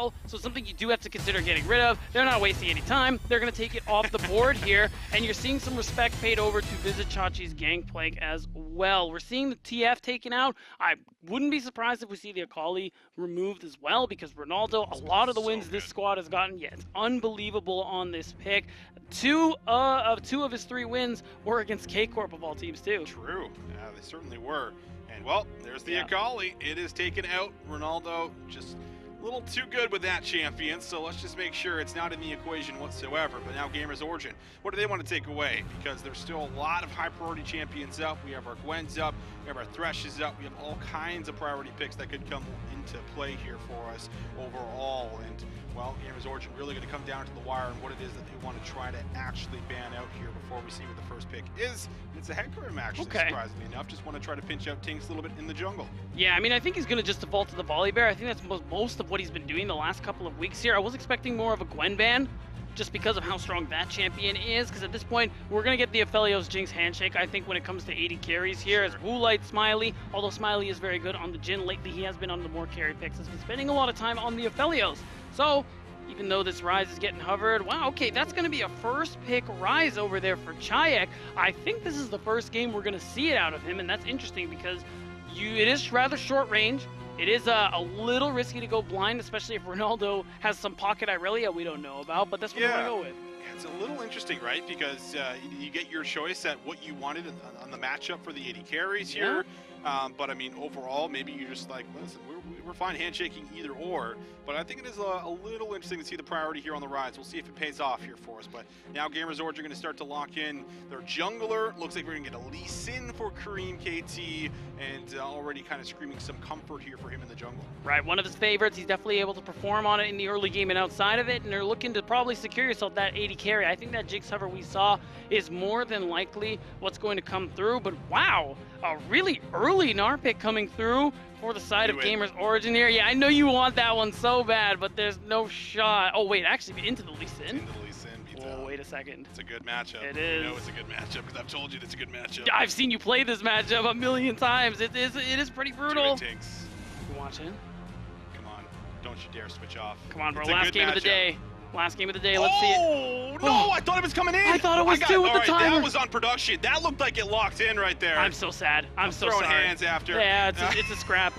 well, so something you do have to consider getting rid of. They're not wasting any time. They're going to take it off the board here, and you're seeing some respect paid over to Vizichachi's Gangplank as well. We're seeing the TF taken out. I wouldn't be surprised if we see the Akali removed as well, because Ronaldo, a lot of the wins this squad has gotten, yeah, it's unbelievable on this pick. Two of his 3 wins were against K-Corp of all teams too. True, they certainly were. And well, there's the Akali. It is taken out. Ronaldo just a little too good with that champion, so let's just make sure it's not in the equation whatsoever. But now GamersOrigin, what do they want to take away? Because there's still a lot of high priority champions up. We have our Gwen's up, we have our Threshes up, we have all kinds of priority picks that could come into play here for us overall. And well, GamersOrigin really going to come down to the wire and what it is that they want to try to actually ban out here before we see what the first pick is. It's a Hecarim, actually, surprisingly enough. Just want to try to pinch out Tinks a little bit in the jungle. Yeah, I mean, I think he's going to just default to the Volley Bear. I think that's most of what he's been doing the last couple of weeks here. I was expecting more of a Gwen ban, just because of how strong that champion is, because at this point, we're going to get the Aphelios Jinx handshake, I think, when it comes to 80 carries here, as Woolite Smiley, although Smiley is very good on the Jhin lately, he has been on the more carry picks, has been spending a lot of time on the Aphelios. So, even though this Ryze is getting hovered, wow, okay, that's going to be a first pick Ryze over there for Chayek. I think this is the first game we're going to see it out of him, and that's interesting because it is rather short range. It is a little risky to go blind, especially if Ronaldo has some pocket Irelia we don't know about, but that's what we're going to go with. It's a little interesting, right? Because you get your choice at what you wanted on the matchup for the 80 carries here. But I mean, overall, maybe you're just like, listen, we're fine handshaking either or. But I think it is a little interesting to see the priority here on the Ryze. We'll see if it pays off here for us. But now GamersOrigin are going to start to lock in their jungler. Looks like we're going to get a Lee Sin for Kareem KT, and already kind of screaming some comfort here for him in the jungle. Right, one of his favorites. He's definitely able to perform on it in the early game and outside of it, and they're looking to probably secure yourself that 80 carry. I think that Jinx hover we saw is more than likely what's going to come through, but wow, a really early Gnar pick coming through for the side of GamersOrigin here. Yeah, I know you want that one so bad, but there's no shot. Oh wait, actually into the Lee Sin. Into the Lee Sin. Oh, wait a second. It's a good matchup. It is. You know it's a good matchup because I've told you it's a good matchup. I've seen you play this matchup a million times. It is pretty brutal. Tinks. You watching? Come on, don't you dare switch off. Come on, bro. Last game of the day. Last game of the day. Let's see it. Oh no! I thought it was coming in. I thought it was too with the timer. That was on production. That looked like it locked in right there. I'm so sad. I'm so sorry. Throwing hands after. Yeah, it's a scrap.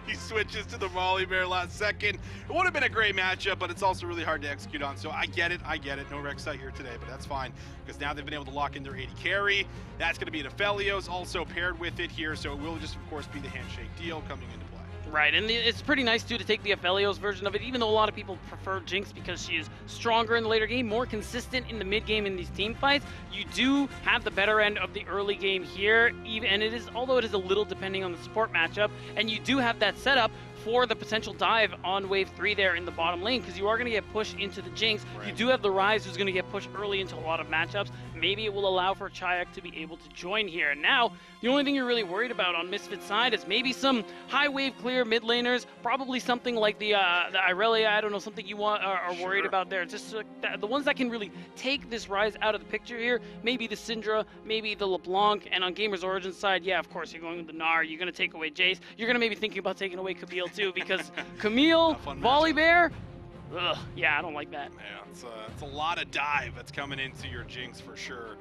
He switches to the Volley Bear last second. It would have been a great matchup, but it's also really hard to execute on. So I get it. No Rek'Sai here today, but that's fine because now they've been able to lock in their 80 carry. That's going to be an Aphelios also paired with it here. So it will just, of course, be the handshake deal coming into play. Right, and it's pretty nice, too, to take the Aphelios version of it, even though a lot of people prefer Jinx because she is stronger in the later game, more consistent in the mid-game in these team fights. You do have the better end of the early game here, and it is, although it is a little depending on the support matchup, and you do have that setup for the potential dive on wave 3 there in the bottom lane, because you are going to get pushed into the Jinx. Right. You do have the Ryze who's going to get pushed early into a lot of matchups. Maybe it will allow for Chayek to be able to join here. And now, the only thing you're really worried about on Misfits side is maybe some high wave clear mid laners, probably something like the Irelia, I don't know, something you are worried about there. Just the ones that can really take this Ryze out of the picture here, maybe the Syndra, maybe the LeBlanc, and on GamersOrigin side, yeah, of course, you're going with the Gnar, you're going to take away Jace, you're going to maybe thinking about taking away Camille too, because Camille, Volley Bear, ugh, yeah, I don't like that. Yeah, it's a lot of dive that's coming into your Jinx for sure.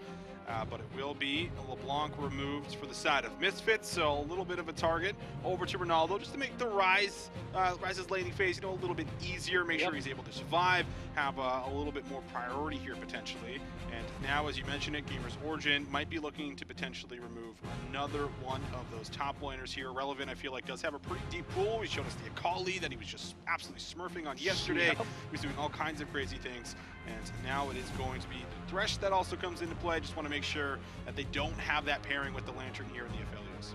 But it will be a LeBlanc removed for the side of Misfits, so a little bit of a target over to Ronaldo just to make the Ryze's laning phase, a little bit easier, make sure he's able to survive, have a little bit more priority here potentially. And now, as you mentioned it, GamersOrigin might be looking to potentially remove another one of those top laners here. Relevant, I feel like, does have a pretty deep pool. He showed us the Akali that he was just absolutely smurfing on yesterday. He was doing all kinds of crazy things. And now it is going to be the Thresh that also comes into play. Just want to make sure that they don't have that pairing with the Lantern here in the Aphelios.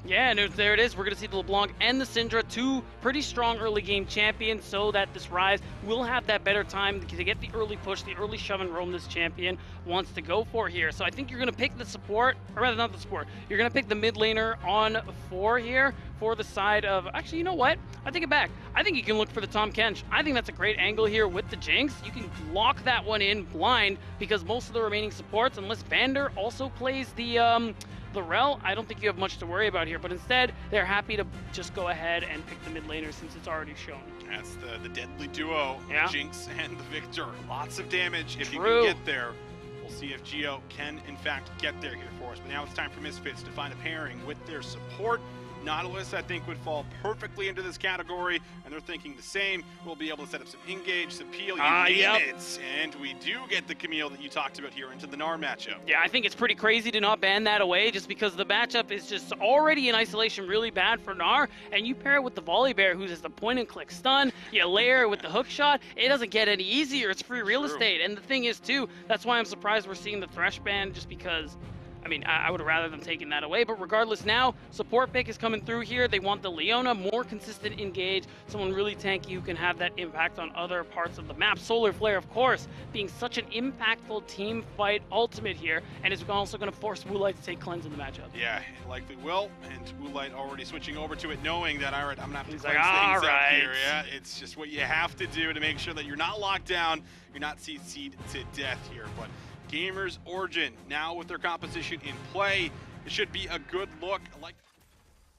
Yeah, and there it is. We're going to see the LeBlanc and the Syndra, two pretty strong early game champions, so that this Ryze will have that better time to get the early push, the early shove and roam this champion wants to go for here. So I think you're going to pick the support, or rather not the support, you're going to pick the mid laner on 4 here for the side of, actually, you know what? I take it back. I think you can look for the Tahm Kench. I think that's a great angle here with the Jinx. You can lock that one in blind because most of the remaining supports, unless Vander also plays the the Rel, I don't think you have much to worry about here, but instead, they're happy to just go ahead and pick the mid laner since it's already shown. That's the deadly duo, Yeah. Jinx and the Victor. Lots of damage if True. you can get there. We'll see if Geo can, in fact, get there here for us. But now it's time for Misfits to find a pairing with their support. Nautilus, I think, would fall perfectly into this category, and they're thinking the same. We'll be able to set up some engage, some peel, you name it. And we do get the Camille that you talked about here into the Gnar matchup. Yeah, I think it's pretty crazy to not ban that away just because the matchup is just already in isolation really bad for Gnar, and you pair it with the Volley Bear, who's just a point-and-click stun, you layer it with the hook shot, it doesn't get any easier. It's free real estate. And the thing is, too, that's why I'm surprised we're seeing the Thresh ban, just because I mean, I would have rather them taking that away, but regardless now, support pick is coming through here. They want the Leona, more consistent engage, someone really tanky who can have that impact on other parts of the map. Solar Flare, of course, being such an impactful team fight ultimate here, and is also going to force Woolite to take cleanse in the matchup. Yeah, it likely will, and Woolite already switching over to it, knowing that, all right, I'm going to have to He's cleanse like, things all up right. here. Yeah, it's just what you have to do to make sure that you're not locked down, you're not CC'd to death here, but GamersOrigin now with their composition in play. It should be a good look.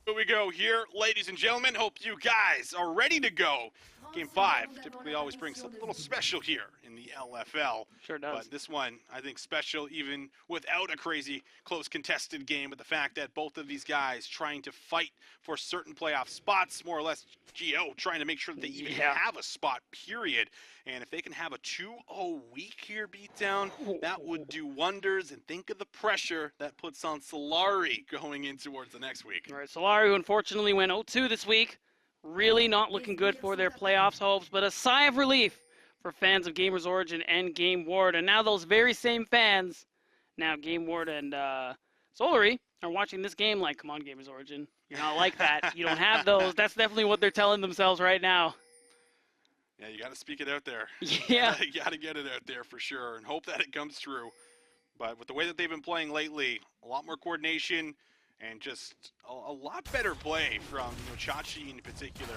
Here we go here, ladies and gentlemen. Hope you guys are ready to go. Game 5 typically always brings something a little special here in the LFL. Sure does. But this one, I think, special even without a crazy close contested game. But the fact that both of these guys trying to fight for certain playoff spots, more or less Geo trying to make sure that they even have a spot, period. And if they can have a 2-0 week here beatdown, that would do wonders. And think of the pressure that puts on Solari going in towards the next week. All right, Solari, who unfortunately went 0-2 this week. Really not looking good for their playoffs hopes, but a sigh of relief for fans of GamersOrigin and Game Ward. And now those very same fans, now Game Ward and Solari, are watching this game like, come on, GamersOrigin. You're not like that. You don't have those. That's definitely what they're telling themselves right now. Yeah, you got to speak it out there. Yeah. You got to get it out there for sure and hope that it comes true. But with the way that they've been playing lately, a lot more coordination and just a lot better play from Chachi in particular,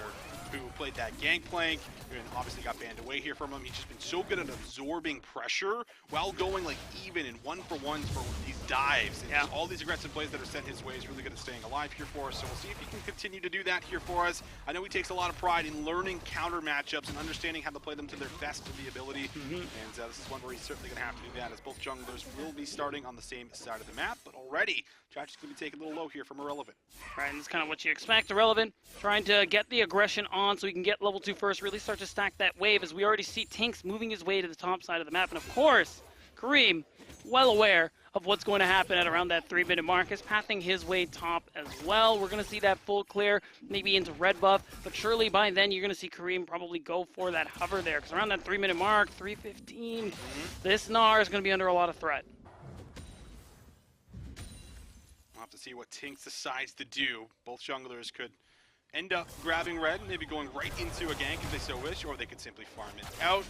who played that Gangplank and obviously got banned away here from him. He's just been so good at absorbing pressure while going like even in one-for-ones for these dives. And just all these aggressive plays that are sent his way is really good at staying alive here for us. So we'll see if he can continue to do that here for us. I know he takes a lot of pride in learning counter matchups and understanding how to play them to their best of the ability. And this is one where he's certainly going to have to do that, as both junglers will be starting on the same side of the map. But already, Chachi's going to be taking a little low here from Irrelevant. Right, and it's kind of what you expect. Irrelevant, trying to get the aggression on so he can get level 2 first, really start to stack that wave, as we already see Tinks moving his way to the top side of the map. And of course, Kareem, well aware of what's going to happen at around that 3-minute mark, is pathing his way top as well. We're going to see that full clear, maybe into red buff, but surely by then you're going to see Kareem probably go for that hover there, because around that 3-minute mark, 3:15, this Gnar is going to be under a lot of threat. We'll have to see what Tinks decides to do. Both junglers could end up grabbing red, maybe going right into a gank if they so wish, or they could simply farm it out.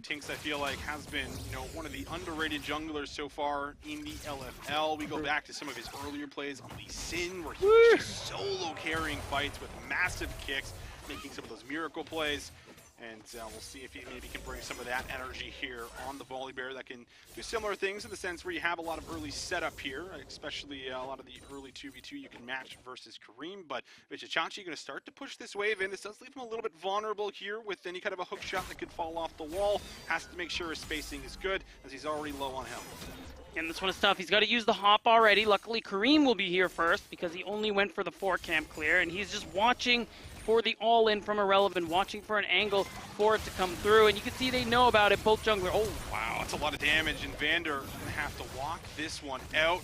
Tinks, I feel like, has been, one of the underrated junglers so far in the LFL. We go back to some of his earlier plays on Lee Sin, where he was just solo carrying fights with massive kicks, making some of those miracle plays. And we'll see if he maybe can bring some of that energy here on the Volley Bear that can do similar things in the sense where you have a lot of early setup here, especially a lot of the early 2v2 you can match versus Kareem. But Chachi going to start to push this wave in. This does leave him a little bit vulnerable here with any kind of a hook shot that could fall off the wall. Has to make sure his spacing is good as he's already low on health. And this one is tough. He's got to use the hop already. Luckily, Kareem will be here first because he only went for the 4-camp clear, and he's just watching for the all-in from Irrelevant, watching for an angle for it to come through. And you can see they know about it, both jungler. Oh, wow, that's a lot of damage, and Vander going to have to walk this one out.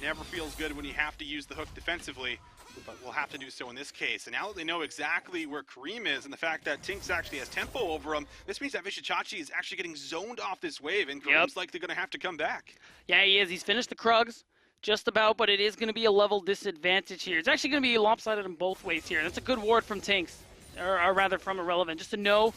Never feels good when you have to use the hook defensively, but we'll have to do so in this case. And now that they know exactly where Kareem is and the fact that Tinks actually has tempo over him, this means that Chachi is actually getting zoned off this wave, and Kareem's likely going to have to come back. Yeah, he is. He's finished the Krugs. Just about, but it is going to be a level disadvantage here. It's actually going to be lopsided in both ways here. That's a good ward from Tinks, or rather from Irrelevant, just to know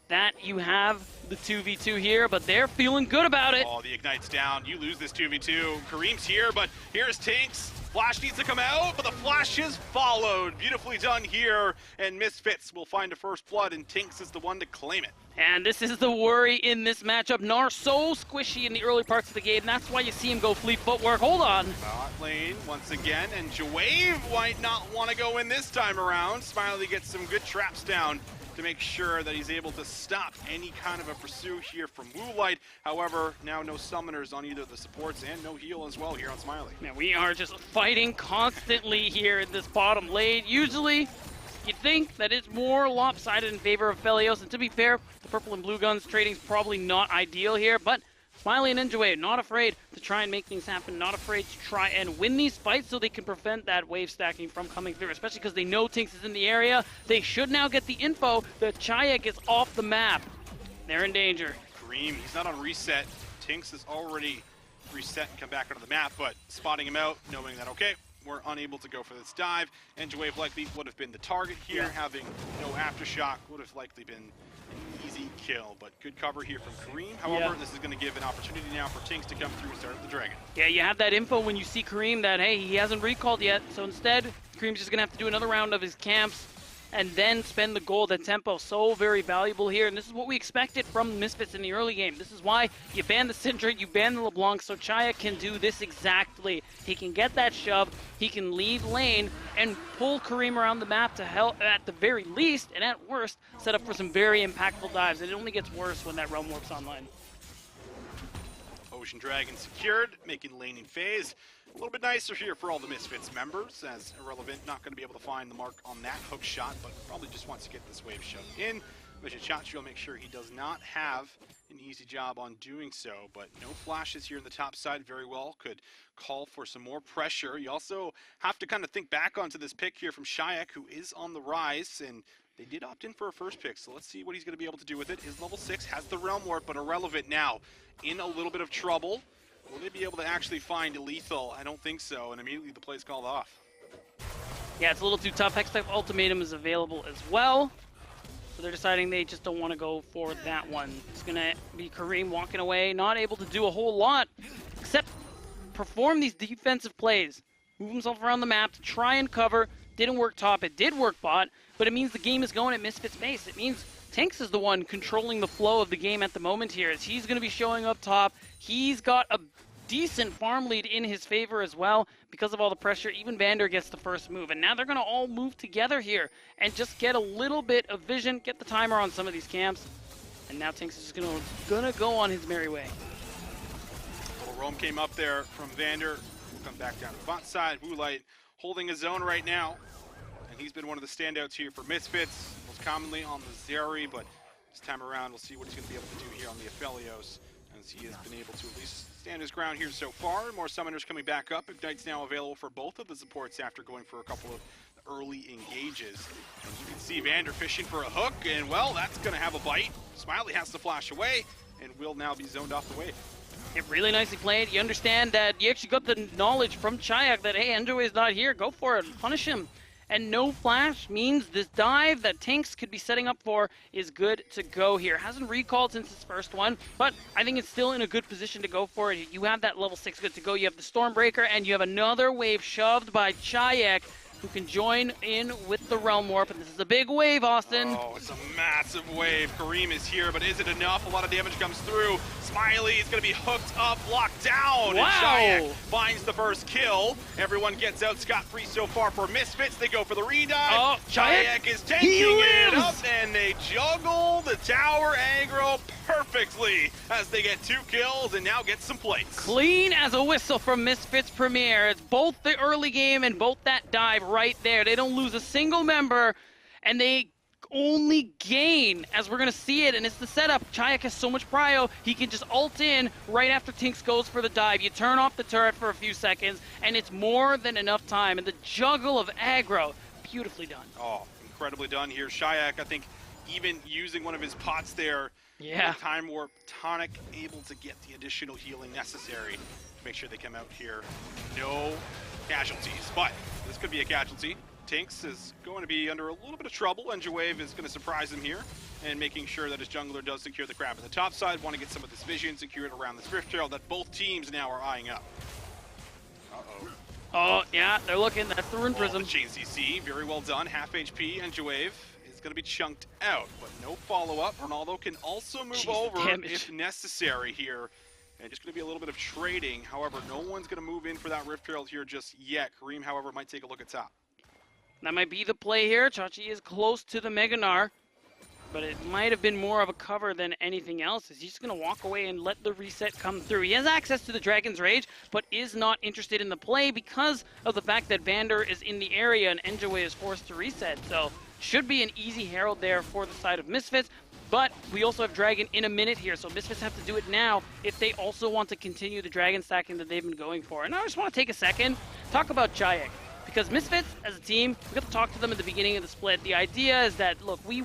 that you have the 2v2 here, but they're feeling good about it. Oh, the Ignite's down. You lose this 2v2. Kareem's here, but here's Tinks. Flash needs to come out, but the flash is followed. Beautifully done here, and Misfits will find a first blood, and Tinks is the one to claim it. And this is the worry in this matchup. Gnar so squishy in the early parts of the game. That's why you see him go fleet footwork. Hold on. Bot lane once again, and Jawave might not want to go in this time around. Smiley gets some good traps down to make sure that he's able to stop any kind of a pursuit here from Woolite. However, now no summoners on either the supports and no heal as well here on Smiley. Man, we are just fighting constantly here in this bottom lane. Usually, you'd think that it's more lopsided in favor of Felios, and to be fair, the purple and blue guns trading's probably not ideal here, but Smiley and Ninja not afraid to try and make things happen, not afraid to try and win these fights so they can prevent that wave stacking from coming through, especially because they know Tinks is in the area. They should now get the info that Chayak is off the map. They're in danger. Kareem, he's not on reset. Tinks is already reset and come back onto the map, but spotting him out, knowing that, okay, we're unable to go for this dive, and Jawave likely would have been the target here. Having no aftershock would have likely been an easy kill, but good cover here from Kareem. However, this is going to give an opportunity now for Tinks to come through and start the Dragon. Yeah, you have that info when you see Kareem that, hey, he hasn't recalled yet, so instead, Kareem's just going to have to do another round of his camps and then spend the gold at tempo. So very valuable here, and this is what we expected from Misfits in the early game. This is why you ban the Syndra, you ban the LeBlanc, so Chayak can do this exactly. He can get that shove, he can leave lane, and pull Kareem around the map to help, at the very least, and at worst, set up for some very impactful dives. And it only gets worse when that realm warp's online. Ocean Dragon secured, making laning phase a little bit nicer here for all the Misfits members, as Irrelevant not going to be able to find the mark on that hook shot, but probably just wants to get this wave shoved in. Mission shot, she'll make sure he does not have an easy job on doing so, but no flashes here in the top side very well. Could call for some more pressure. You also have to kind of think back onto this pick here from Shayak, who is on the rise, and they did opt in for a first pick, so let's see what he's going to be able to do with it. His level 6 has the Realm Warp, but Irrelevant now in a little bit of trouble. Will they be able to actually find Lethal? I don't think so, and immediately the play's called off. Yeah, it's a little too tough. Hextech Ultimatum is available as well, so they're deciding they just don't want to go for that one. It's going to be Kareem walking away, not able to do a whole lot, except perform these defensive plays. Move himself around the map to try and cover. Didn't work top, it did work bot, but it means the game is going at Misfits base. It means Tinks is the one controlling the flow of the game at the moment here, as he's going to be showing up top. He's got a decent farm lead in his favor as well because of all the pressure. Even Vander gets the first move, and now they're going to all move together here and just get a little bit of vision, get the timer on some of these camps, and now Tinks is just gonna go on his merry way. Little roam came up there from Vander. We'll come back down to the bot side. Woolite holding his own right now, and he's been one of the standouts here for Misfits, most commonly on the Zeri, but this time around we'll see what he's going to be able to do here on the Aphelios, as he has been able to at least stand his ground here so far. More summoners coming back up. Ignite's now available for both of the supports after going for a couple of early engages. And you can see Vander fishing for a hook, and well, that's going to have a bite. Smiley has to flash away, and will now be zoned off the wave. It really nicely played. You understand that you actually got the knowledge from Chayak that, hey, Enjoy is not here. Go for it. Punish him. And no flash means this dive that Tinks could be setting up for is good to go here. Hasn't recalled since his first one, but I think it's still in a good position to go for it. You have that level 6 good to go. You have the Stormbreaker, and you have another wave shoved by Chayak, who can join in with the Realm Warp. And this is a big wave, Austin. Oh, it's a massive wave. Kareem is here, but is it enough? A lot of damage comes through. Smiley is going to be hooked up, locked down. Wow. And Shayak finds the first kill. Everyone gets out scot-free so far for Misfits. They go for the redive. Oh, Shayak is tanking it up, and they juggle the tower aggro perfectly as they get 2 kills and now get some plates. Clean as a whistle from Misfits Premier. It's both the early game and both that dive right there. They don't lose a single member, and they only gain as we're going to see it, and it's the setup. Chayak has so much prio, he can just ult in right after Tinks goes for the dive. You turn off the turret for a few seconds, and it's more than enough time. And the juggle of aggro, beautifully done. Oh, incredibly done here. Shayak, I think, even using one of his pots there, yeah, Time Warp Tonic, able to get the additional healing necessary to make sure they come out here. No casualties, but this could be a casualty. Tinks is going to be under a little bit of trouble. Wave is going to surprise him here and making sure that his jungler does secure the crab at the top side. Want to get some of this vision secured around this Rift Trail that both teams now are eyeing up. Uh-oh. Oh, yeah, they're looking. That's the Rune Prism. The chain CC, very well done. Half HP, Wave is going to be chunked out, but no follow-up. Ronaldo can also move over if necessary here. And just going to be a little bit of trading. However, no one's going to move in for that Rift Trail here just yet. Kareem, however, might take a look at top. That might be the play here. Chachi is close to the Mega Gnar, but it might have been more of a cover than anything else. He's just going to walk away and let the reset come through. He has access to the Dragon's Rage, but is not interested in the play because of the fact that Vander is in the area and Enjaway is forced to reset. So should be an easy Herald there for the side of Misfits. But we also have Dragon in a minute here, so Misfits have to do it now if they also want to continue the Dragon stacking that they've been going for. And I just want to take a second, talk about Chayek. Because Misfits, as a team, we got to talk to them at the beginning of the split. The idea is that, look, we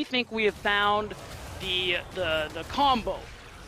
think we have found the combo.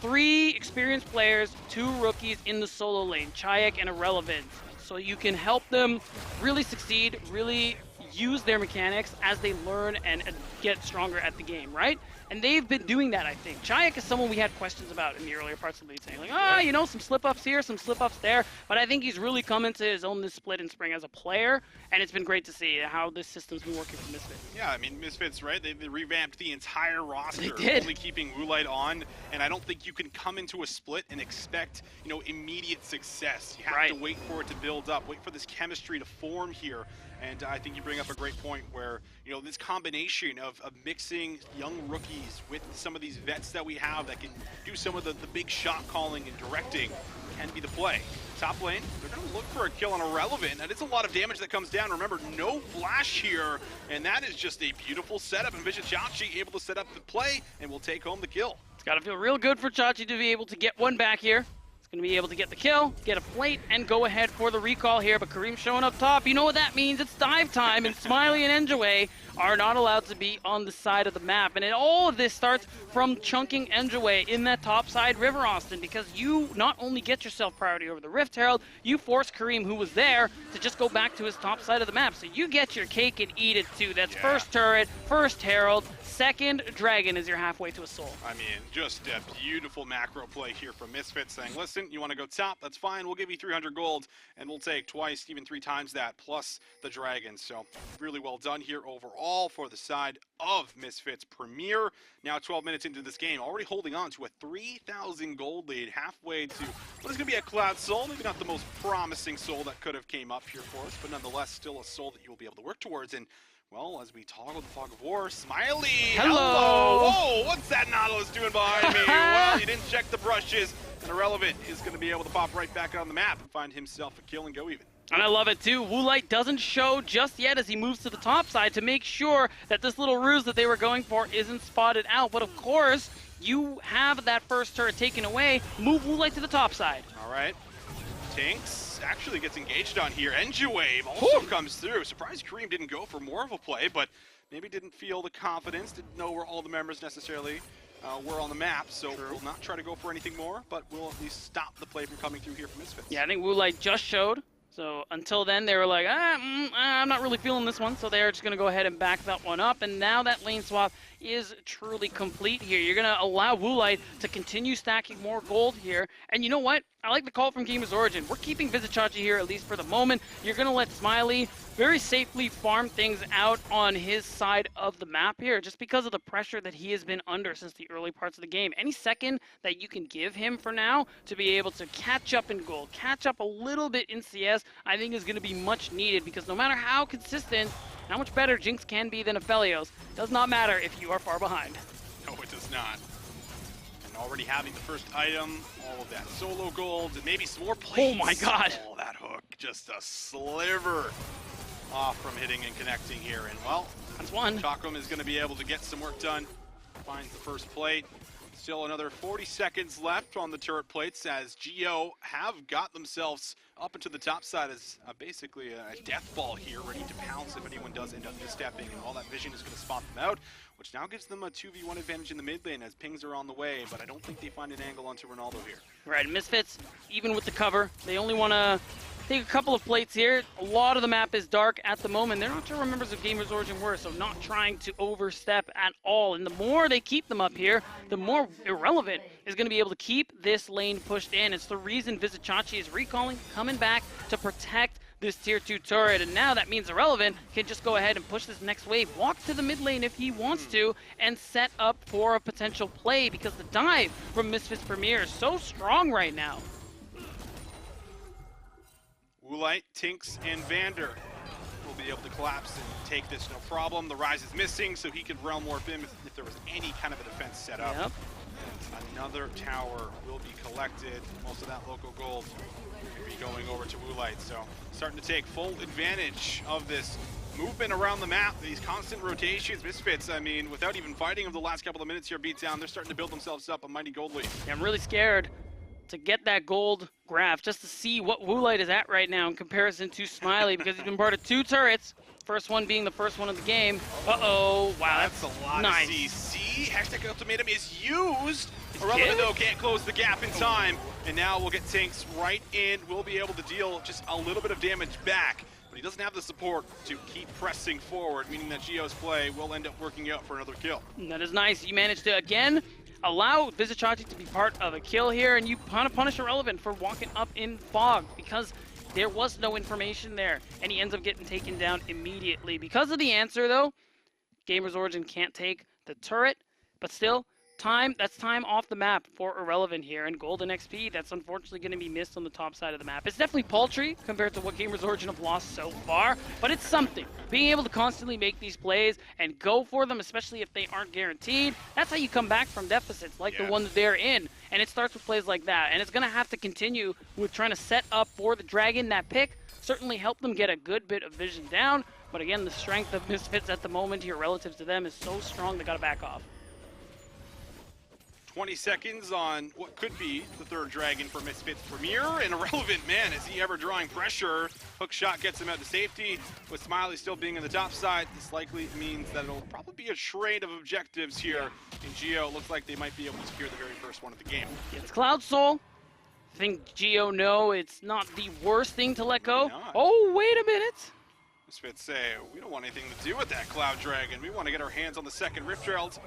3 experienced players, 2 rookies in the solo lane, Chayek and Irrelevant. So you can help them really succeed, really use their mechanics as they learn and get stronger at the game, right? And they've been doing that, I think. Chayek is someone we had questions about in the earlier parts of the league, saying like, you know, some slip-ups here, some slip-ups there. But I think he's really come into his own this split in spring as a player, and it's been great to see how this system's been working for Misfits. Yeah, I mean, Misfits, right? They revamped the entire roster, they did. Only keeping Woolite on, and I don't think you can come into a split and expect, you know, immediate success. You have to wait for it to build up, wait for this chemistry to form here. And I think you bring up a great point where, you know, this combination of mixing young rookies with some of these vets that we have that can do some of the big shot calling and directing can be the play. Top lane, they're going to look for a kill on Irrelevant, and it's a lot of damage that comes down. Remember, no flash here, and that is just a beautiful setup. And Vision Chachi able to set up the play and will take home the kill. It's got to feel real good for Chachi to be able to get one back here. Going to be able to get the kill, get a plate, and go ahead for the recall here. But Kareem showing up top. You know what that means. It's dive time, and Smiley and Enjaway are not allowed to be on the side of the map. And all of this starts from chunking Enjaway in that top side River Austin, because you not only get yourself priority over the Rift Herald, you force Kareem, who was there, to just go back to his top side of the map. So you get your cake and eat it too. That's first turret, first Herald, second Dragon is your halfway to a soul. I mean, just a beautiful macro play here from Misfits saying, listen, you want to go top? That's fine. We'll give you 300 gold, and we'll take twice, even 3 times that, plus the Dragon. So really well done here overall for the side of Misfits Premier. Now 12 minutes into this game, already holding on to a 3,000 gold lead, halfway to what is going to be a Cloud Soul. Maybe not the most promising soul that could have came up here for us, but nonetheless still a soul that you will be able to work towards. And well, as we toggle the Fog of War, Smiley! Hello! Whoa, what's that Nautilus doing behind me? Well, he didn't check the brushes, and Irrelevant is going to be able to pop right back on the map and find himself a kill and go even. And I love it too. Woolite doesn't show just yet as he moves to the top side to make sure that this little ruse that they were going for isn't spotted out. But of course, you have that first turret taken away. Move Woolite to the top side. All right. Tinks actually gets engaged on here. Enjawave also comes through. Surprised Kareem didn't go for more of a play, but maybe didn't feel the confidence, didn't know where all the members necessarily were on the map, so we'll not try to go for anything more, but we'll at least stop the play from coming through here from Misfits. Yeah, I think Woolite just showed. So until then, they were like, I'm not really feeling this one. So they're just going to go ahead and back that one up. And now that lane swap is truly complete here. You're going to allow Woolite to continue stacking more gold here. And you know what? I like the call from GamersOrigin. We're keeping Vizichachi here, at least for the moment. You're going to let Smiley very safely farm things out on his side of the map here, just because of the pressure that he has been under since the early parts of the game. Any second that you can give him for now to be able to catch up in gold, catch up a little bit in CS, I think is going to be much needed, because no matter how consistent, how much better Jinx can be than Aphelios, does not matter if you are far behind. No, it does not. And already having the first item, all of that solo gold, and maybe some more plays. Oh my god. Oh, that hook, just a sliver off from hitting and connecting here. And well, that's one. Chakum is going to be able to get some work done. Finds the first plate. Still another 40 seconds left on the turret plates as Geo have got themselves up into the top side as basically a death ball here, ready to pounce if anyone does end up misstepping, and all that vision is going to spot them out, which now gives them a 2v1 advantage in the mid lane as pings are on the way, but I don't think they find an angle onto Ronaldo here. Right, Misfits, even with the cover, they only want to take a couple of plates here. A lot of the map is dark at the moment. They're not sure what members of GamersOrigin were, so not trying to overstep at all. And the more they keep them up here, the more Irrelevant is going to be able to keep this lane pushed in. It's the reason Vizichachi is recalling, coming back to protect this tier 2 turret, and now that means Irrelevant can just go ahead and push this next wave, walk to the mid lane if he wants to, and set up for a potential play, because the dive from Misfits Premier is so strong right now. Woolite, Tinks, and Vander will be able to collapse and take this no problem. The Rise is missing, so he could realm warp in if there was any kind of a defense set up. Yep. Another tower will be collected. Most of that local gold will be going over to Woolite. So starting to take full advantage of this movement around the map, these constant rotations. Misfits, I mean, without even fighting over the last couple of minutes here, beat down, they're starting to build themselves up a mighty gold lead. Yeah, I'm really scared to get that gold graph just to see what Woolite is at right now in comparison to Smiley, because he's been part of 2 turrets. First one being the first one of the game. Uh-oh, wow, that's a lot nice. of CC. Hashtag Ultimatum is used. Irrelevant, though, can't close the gap in time. And now we'll get Tinks right in. We'll be able to deal just a little bit of damage back. But he doesn't have the support to keep pressing forward, meaning that Gio's play will end up working out for another kill. That is nice. You managed to, again, allow Vizichachi to be part of a kill here, and you kind of punish Irrelevant for walking up in fog, because there was no information there, and he ends up getting taken down immediately. Because of the answer, though, GamersOrigin can't take the turret, but still, that's time off the map for Irrelevant here, and Golden XP, that's unfortunately going to be missed on the top side of the map. It's definitely paltry compared to what GamersOrigin have lost so far, but it's something. Being able to constantly make these plays and go for them, especially if they aren't guaranteed, that's how you come back from deficits like the one that they're in. And it starts with plays like that, and it's going to have to continue with trying to set up for the Dragon. That pick certainly helped them get a good bit of vision down, but again, the strength of Misfits at the moment here relative to them is so strong they got to back off. 20 seconds on what could be the 3rd Dragon for Misfits Premier, and Irrelevant, man, is he ever drawing pressure? Hook shot gets him out to safety. With Smiley still being on the top side, this likely means that it'll probably be a trade of objectives here. And Gio looks like they might be able to secure the very first one of the game. It's Cloud Soul. I think Gio know it's not the worst thing to let go. Oh, wait a minute. Misfits say, we don't want anything to do with that Cloud Dragon. We want to get our hands on the 2nd Rift Herald.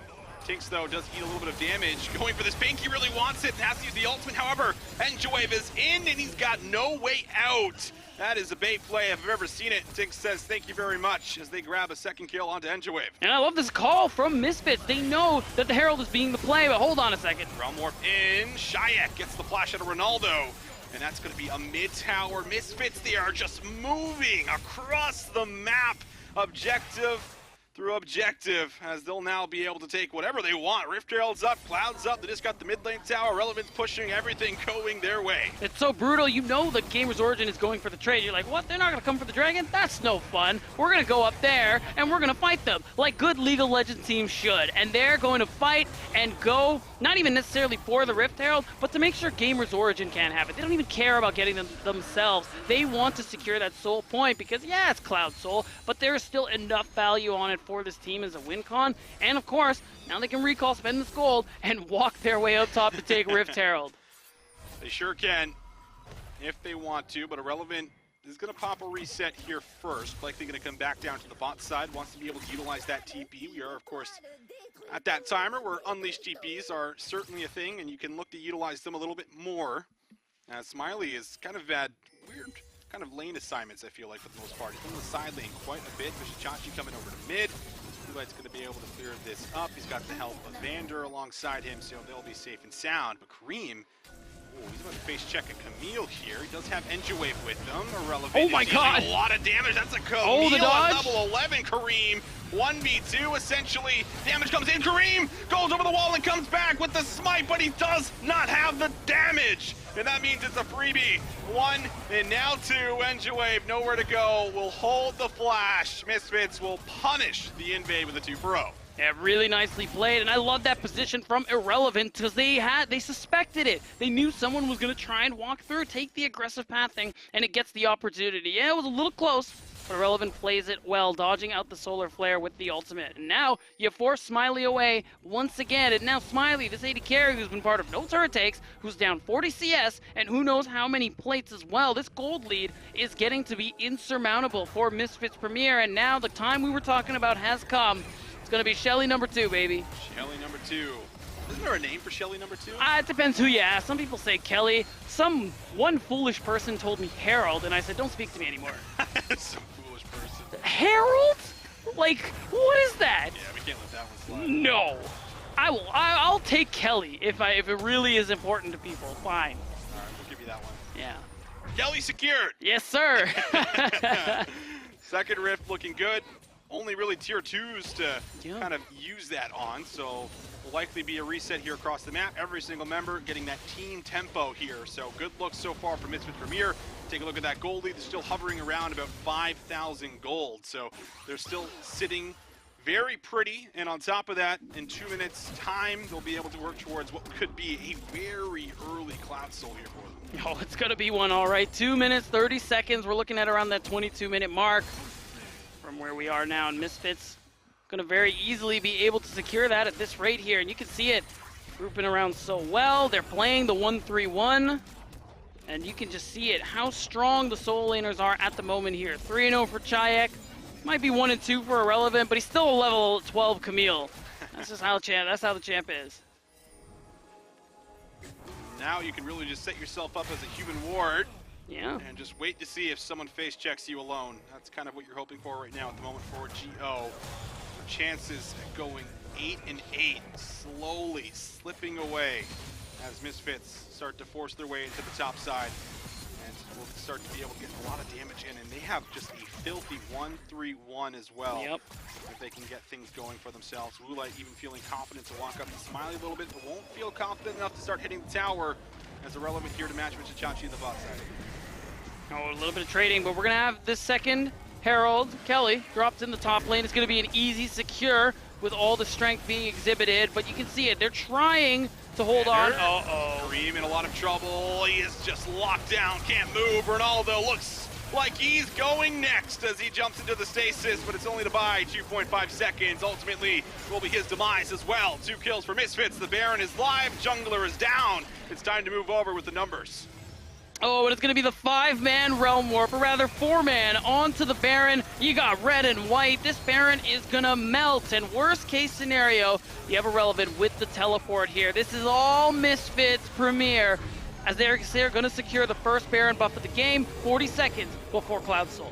Tinks, though, does eat a little bit of damage. Going for this pink, he really wants it and has to use the ultimate. However, Enjawave is in, and he's got no way out. That is a bait play if I've ever seen it. Tinks says thank you very much as they grab a 2nd kill onto Enjawave. And I love this call from Misfits. They know that the Herald is being the play, but hold on a second. Realm Warp in. Shayak gets the flash out of Ronaldo. And that's going to be a mid-tower. Misfits, they are just moving across the map. Objective through objective, as they'll now be able to take whatever they want. Rift Herald's up, Cloud's up, they just got the mid lane tower, Relevant's pushing everything going their way. It's so brutal, you know the GamersOrigin is going for the trade. You're like, what, they're not gonna come for the Dragon? That's no fun. We're gonna go up there, and we're gonna fight them, like good League of Legends teams should. And they're going to fight and go, not even necessarily for the Rift Herald, but to make sure GamersOrigin can't have it. They don't even care about getting them themselves. They want to secure that soul point, because yeah, it's Cloud Soul, but there's still enough value on it for this team as a win con, and of course, now they can recall, spend this gold, and walk their way up top to take Rift Herald. They sure can, if they want to, but Irrelevant is going to pop a reset here first. Likely going to come back down to the bot side, wants to be able to utilize that TP. We are, of course, at that timer where unleashed TPs are certainly a thing, and you can look to utilize them a little bit more. Smiley has kind of had weird kind of lane assignments, I feel like, for the most part. He's on the side lane quite a bit. Vizichachi coming over to mid. Woolite's going to be able to clear this up. He's got the help of Vander alongside him, so they'll be safe and sound. But Kareem, he's about to face check a Camille here. He does have Enjawave with him. Irrelevant. Oh my God! A lot of damage. That's a Camille. Oh, the dodge. On level 11. Kareem 1v2 essentially. Damage comes in. Kareem goes over the wall and comes back with the smite, but he does not have the damage. And that means it's a freebie. 1 and now 2. Enjawave nowhere to go. Will hold the flash. Misfits will punish the invade with a 2-for-0. Yeah, really nicely played, and I love that position from Irrelevant, because they suspected it. They knew someone was going to try and walk through, take the aggressive pathing, and it gets the opportunity. Yeah, it was a little close, But Irrelevant plays it well, dodging out the solar flare with the ultimate. And now you force Smiley away once again. And now Smiley, this AD carry who's been part of no turret takes, who's down 40 CS, and who knows how many plates as well. This gold lead is getting to be insurmountable for Misfits Premier. And now the time we were talking about has come. It's going to be Shelly number 2, baby. Shelly number 2. Isn't there a name for Shelly number 2? It depends who you ask. Some people say Kelly. One foolish person told me Harold, and I said, don't speak to me anymore. Some foolish person. Harold? Like, what is that? Yeah, we can't let that one slide. No. I'll take Kelly if it really is important to people. Fine. All right, we'll give you that one. Yeah. Kelly secured. Yes, sir. Second rift looking good. Only really tier 2s to kind of use that on, so will likely be a reset here across the map. Every single member getting that team tempo here, so good look so far from Misfits Premier. Take a look at that gold lead. They're still hovering around about 5,000 gold, so they're still sitting very pretty, and on top of that, in 2 minutes time, they'll be able to work towards what could be a very early Cloud Soul here for them. Oh, it's gonna be one, all right. 2 minutes, 30 seconds. We're looking at around that 22-minute mark from where we are now, and Misfits gonna very easily be able to secure that at this rate here, and you can see it grouping around so well. They're playing the 1-3-1, and you can just see it, how strong the solo laners are at the moment here. 3-0 for Chayek. Might be 1-2 for Irrelevant, but he's still a level 12 Camille. That's just how the champ is. Now you can really just set yourself up as a human ward. Yeah. And just wait to see if someone face checks you alone. That's kind of what you're hoping for right now at the moment for GO. Chances at going 8-8, slowly slipping away as Misfits start to force their way into the top side. And we'll start to be able to get a lot of damage in. And they have just a filthy 1-3-1 as well. Yep. If they can get things going for themselves. Woolite even feeling confident to walk up to Smiley a little bit, but won't feel confident enough to start hitting the tower as Irrelevant here to match with Chachi in the bot side. Oh, a little bit of trading, but we're going to have this second Harold. Kelly dropped in the top lane. It's going to be an easy secure with all the strength being exhibited, but you can see it. They're trying to hold on. Uh-oh. Kareem in a lot of trouble. He is just locked down, can't move. Ronaldo looks like he's going next as he jumps into the stasis, but it's only to buy 2.5 seconds. Ultimately, will be his demise as well. 2 kills for Misfits. The Baron is live. Jungler is down. It's time to move over with the numbers. Oh, and it's going to be the 5-man Realm Warp, or rather 4-man, onto the Baron. You got red and white. This Baron is going to melt, and worst case scenario, you have Irrelevant with the teleport here. This is all Misfits Premier, as they're going to secure the first Baron buff of the game, 40 seconds before Cloud Soul.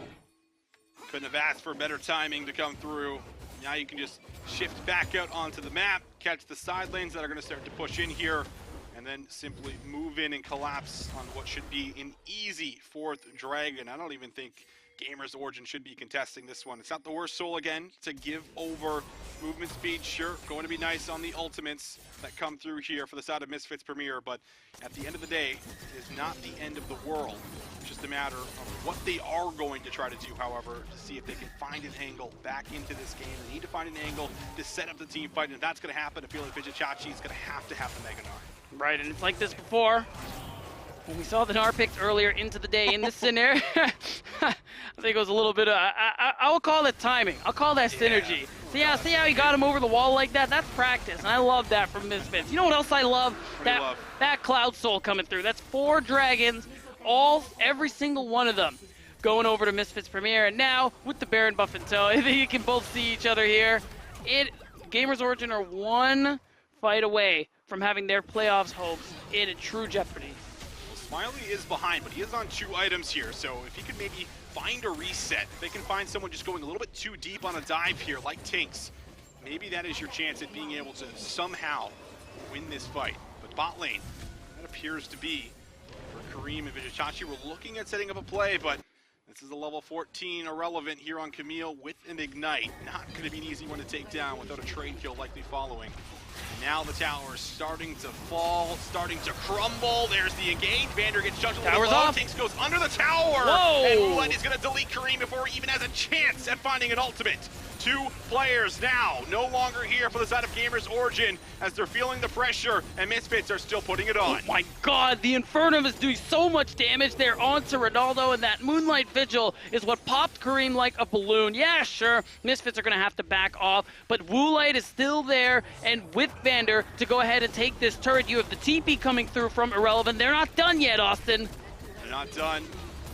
Couldn't have asked for better timing to come through. Now you can just shift back out onto the map, catch the side lanes that are going to start to push in here, and then simply move in and collapse on what should be an easy 4th Dragon. I don't even think GamersOrigin should be contesting this one. It's not the worst soul again to give over movement speed. Sure, going to be nice on the ultimates that come through here for the side of Misfits Premier, but at the end of the day, it is not the end of the world. It's just a matter of what they are going to try to do, however, to see if they can find an angle back into this game. They need to find an angle to set up the team fight, and if that's going to happen, I feel like Chachi is going to have the Mega Gnar. Right, and it's like this before. When we saw the Gnar picks earlier into the day in this scenario, I think it was a little bit of, I will call it timing. I'll call that synergy. See how he got him over the wall like that? That's practice, and I love that from Misfits. You know what else I love? That Cloud Soul coming through. That's 4 dragons, every single one of them going over to Misfits Premier. And now, with the Baron buff in tow, I think you can both see each other here. GamersOrigin are 1 fight away from having their playoffs hopes in a true jeopardy. Smiley is behind, but he is on 2 items here, so if he could maybe find a reset, if they can find someone just going a little bit too deep on a dive here, like Tinks, maybe that is your chance at being able to somehow win this fight. But bot lane, that appears to be for Kareem and Chachi. We're looking at setting up a play, but this is a level 14 Irrelevant here on Camille with an Ignite. Not going to be an easy one to take down without a trade kill likely following. Now the tower is starting to fall, starting to crumble. There's the engage. Vander gets judged a little low. Tinks goes under the tower. Whoa. And Moonlight is going to delete Kareem before he even has a chance at finding an ultimate. 2 players now no longer here for the side of GamersOrigin as they're feeling the pressure, and Misfits are still putting it on. Oh my god, the Infernum is doing so much damage there onto Ronaldo, and that Moonlight Vigil is what popped Kareem like a balloon. Yeah, sure, Misfits are going to have to back off, but Woolite is still there, and with Vander to go ahead and take this turret. You have the TP coming through from Irrelevant. They're not done yet, Austin. They're not done.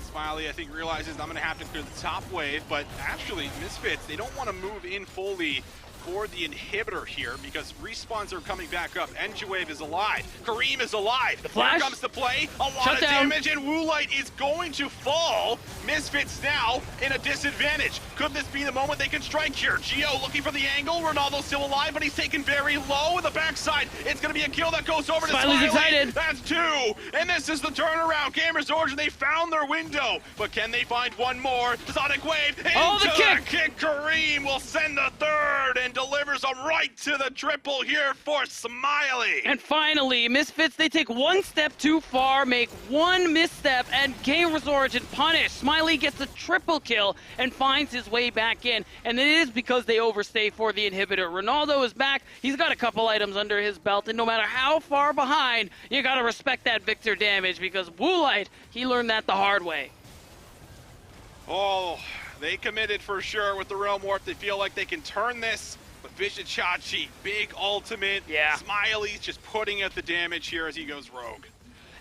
Smiley, I think, realizes I'm going to have to clear the top wave, but actually, Misfits, they don't want to move in fully for the inhibitor here because respawns are coming back up. Wave is alive. Kareem is alive. The flash. Here comes the play. A lot Shut of down. damage, and Woolite is going to fall. Misfits now in a disadvantage. Could this be the moment they can strike here? Geo looking for the angle. Ronaldo's still alive, but he's taken very low in the backside. It's going to be a kill that goes over to Smiley's Smiley. excited. That's 2, and this is the turnaround. GamersOrigin, they found their window, but can they find one more? Sonic Wave into Oh, the kick. Kareem will send the third and delivers them right to the triple here for Smiley. And finally, Misfits, they take one step too far, make one misstep, and GamersOrigin punish. Smiley gets a triple kill and finds his way back in, and it is because they overstay for the inhibitor. Ronaldo is back. He's got a couple items under his belt, and no matter how far behind, you gotta respect that Victor damage because Woolite, he learned that the hard way. Oh, they committed for sure with the Realm Warp. They feel like they can turn this. But Vishachachi, big ultimate. Yeah. Smiley's just putting out the damage here as he goes rogue.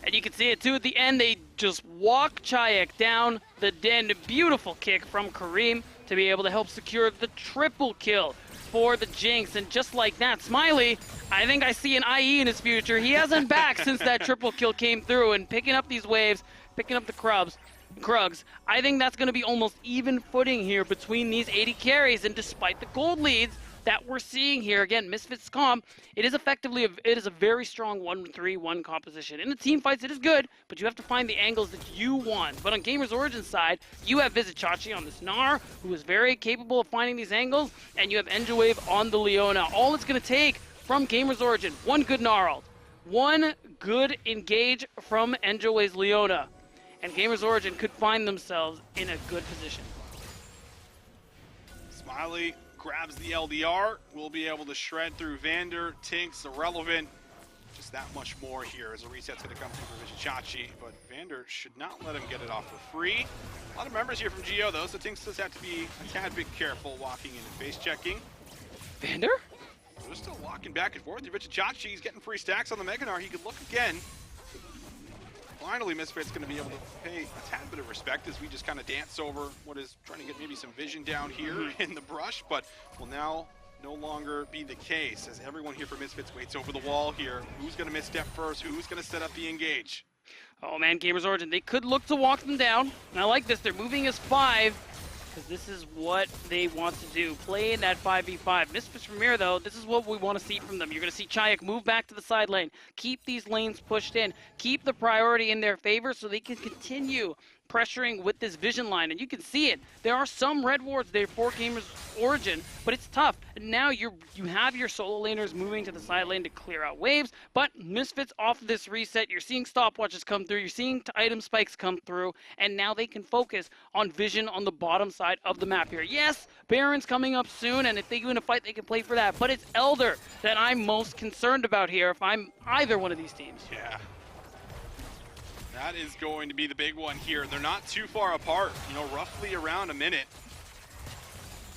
And you can see it too at the end. They just walk Chayek down the den. Beautiful kick from Kareem to be able to help secure the triple kill for the Jinx. And just like that, Smiley, I think I see an IE in his future. He hasn't back since that triple kill came through, and picking up these waves, picking up the Krugs. I think that's going to be almost even footing here between these 80 carries. And despite the gold leads that we're seeing here, again, Misfits comp, it is a very strong 1-3-1 composition. In the team fights, it is good, but you have to find the angles that you want. But on GamersOrigin side, you have Vishachachi on this Gnar, who is very capable of finding these angles, and you have Wave on the Leona. All it's going to take from GamersOrigin, one good Gnar ult, one good engage from Wave's Leona, and GamersOrigin could find themselves in a good position. Smiley grabs the LDR, will be able to shred through Vander, Tinks, Irrelevant. Just that much more here as a reset's going to come through for Vishachachi, but Vander should not let him get it off for free. A lot of members here from Geo though, so Tinks does have to be a tad bit careful walking in and face checking. Vander? They're still walking back and forth. Vishachachi, he's getting free stacks on the Mega Gnar. He could look again. Finally, Misfits going to be able to pay a tad bit of respect as we just kind of dance over what is trying to get maybe some vision down here in the brush, but will now no longer be the case as everyone here for Misfits waits over the wall here. Who's going to misstep first? Who's going to set up the engage? Oh man, GamersOrigin, they could look to walk them down. And I like this. They're moving as 5 because this is what they want to do. Play in that 5v5. Misfits from here, though, this is what we want to see from them. You're going to see Chayek move back to the side lane. Keep these lanes pushed in. Keep the priority in their favor so they can continue pressuring with this vision line, and you can see it. There are some red wards there for GamersOrigin, but it's tough. And now you have your solo laners moving to the side lane to clear out waves, but Misfits off this reset, you're seeing stopwatches come through, you're seeing item spikes come through, and now they can focus on vision on the bottom side of the map here. Yes, Baron's coming up soon, and if they win a fight, they can play for that, but it's Elder that I'm most concerned about here if I'm either one of these teams. Yeah. That is going to be the big one here. They're not too far apart, you know, roughly around a minute.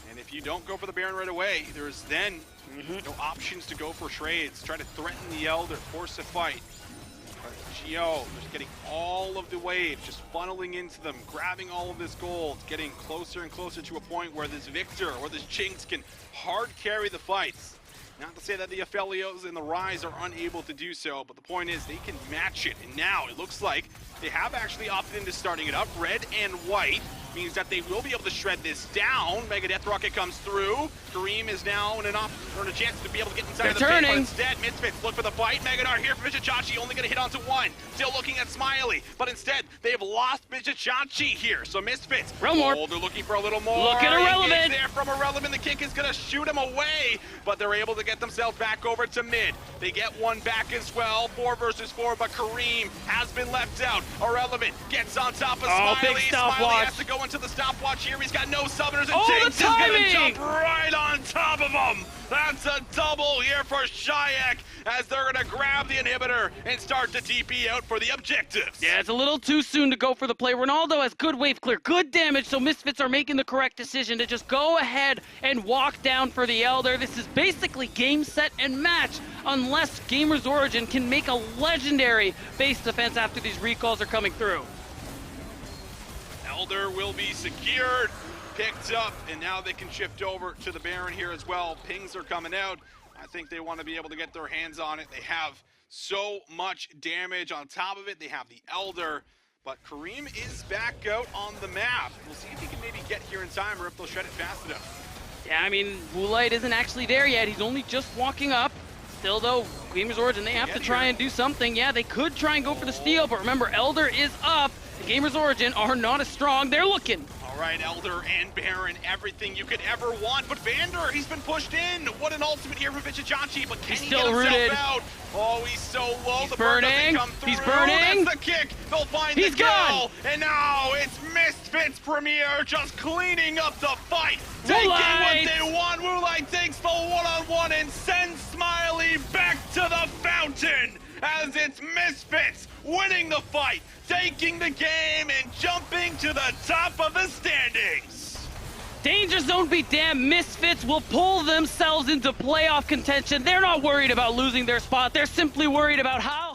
And if you don't go for the Baron right away, there's then no options to go for trades. Try to threaten the Elder, force a fight. But Geo, just getting all of the wave, just funneling into them, grabbing all of this gold, getting closer and closer to a point where this Victor or this Jinx can hard carry the fights. Not to say that the Aphelios and the Rise are unable to do so, but the point is they can match it. And now it looks like they have actually opted into starting it up. Red and white means that they will be able to shred this down. Mega Death Rocket comes through. Kareem is now in a chance to be able to get inside of the pit, but instead Misfits look for the fight. Mega Gnar here for Vishachachi, only going to hit onto one. Still looking at Smiley, but instead they've lost Vishachachi here. So Misfits, they're looking for a little more. Look at Irrelevant. There from Irrelevant, the kick is going to shoot him away, but they're able to get themselves back over to mid. They get one back as well, 4 versus 4, but Kareem has been left out. Irrelevant gets on top of Smiley. Smiley has to go going to the stopwatch here. He's got no summoners, and Oh, Jinx the is going to timing! jump right on top of him. That's a double here for Shayak as they're going to grab the inhibitor and start to TP out for the objectives. Yeah, it's a little too soon to go for the play. Ronaldo has good wave clear, good damage, so Misfits are making the correct decision to just go ahead and walk down for the Elder. This is basically game, set, and match unless GamersOrigin can make a legendary base defense after these recalls are coming through. Elder will be secured, picked up, and now they can shift over to the Baron here as well. Pings are coming out. I think they want to be able to get their hands on it. They have so much damage on top of it. They have the Elder, but Kareem is back out on the map. We'll see if he can maybe get here in time or if they'll shred it fast enough. Yeah, I mean, Woolite isn't actually there yet. He's only just walking up. Still, though, GamersOrigin, they have to try and do something. Yeah, they could try and go for the steal, but remember, Elder is up. The GamersOrigin are not as strong. They're looking. All right, Elder and Baron, everything you could ever want. But Vander, he's been pushed in. What an ultimate here from Vichachachi, but can he get himself rooted. out? Oh, he's so low. He's the bird burning. doesn't come through. He's burning. That's the kick. They'll find He's the kill. gone. And now it's Misfits Premier just cleaning up the fight. Taking what they want. Woolite takes the one-on-one and sends Smiley back to the fountain as it's Misfits winning the fight, taking the game and jumping to the top of the standings. Danger zone be damned, Misfits will pull themselves into playoff contention. They're not worried about losing their spot. They're simply worried about how